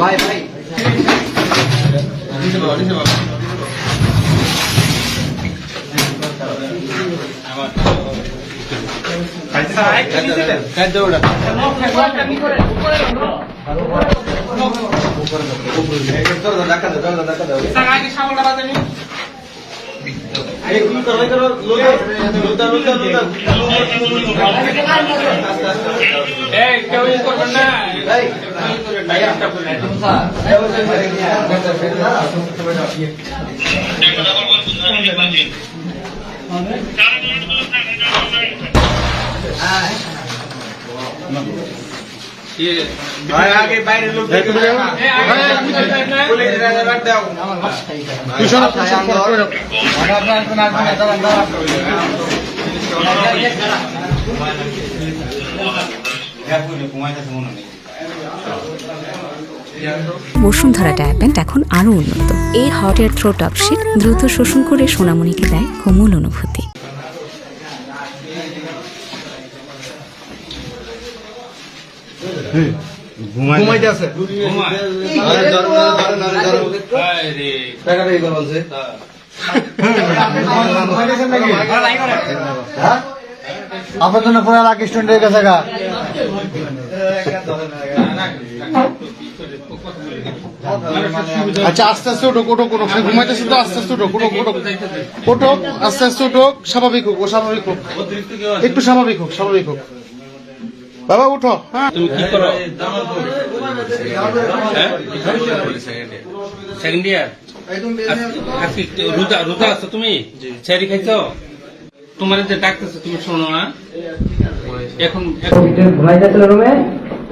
ভাই ভাই আগে বাইরে লোক বসুন্ধরা ডায়াপেন্ট এখন আরো উন্নত। এই হট এয়ার থ্রো টপশিট দ্রুত শোষণ করে সোনামণিকে দেয় কোমল অনুভূতি। ঘুমাইতে আছে আপনার জন্য পুরো লাকি স্টুডেন্টের কাছে গা আচ্ছা আস্তে আস্তে ওঠো ওঠো কোনো ঘুমাইতেছে তো আস্তে আস্তে ওঠো কোনো ওঠো আস্তে আস্তে ওঠো স্বাভাবিক হোক ও স্বাভাবিক হোক একটু স্বাভাবিক হোক স্বাভাবিক হোক বাবা উঠো। হ্যাঁ তুমি কি করো? সেকেন্ড ইয়ার রোজা আছো তুমি? ছেড়ি খাইছো? তোমার যে ডাকতেছে তুমি শোনো না? এখন ঘুমাই যাচ্ছিল রুমে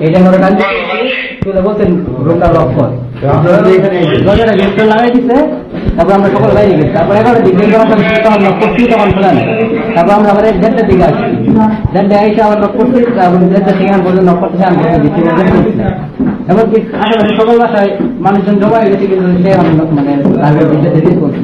এইটা করে কান্দে বলতেন রুমটা লক কর দরজাটা গেট লাগাই দিচ্ছে। তারপর আমরা সকল বাইরে গেছি। তারপর 11টার দিকে তখন লক করছি, তখন খোলা নেই। তারপর আমরা আবার 1:30টার দিকে আসছি। 1:30 এসে আবার লক করছি। তারপর 1:30 সেখান পর্যন্ত লক করতেছে আমি এমনকি আশেপাশে সকল বাসায় মানুষজন জমা হয়ে গেছে, কিন্তু সে মানে রিলিজ করছে।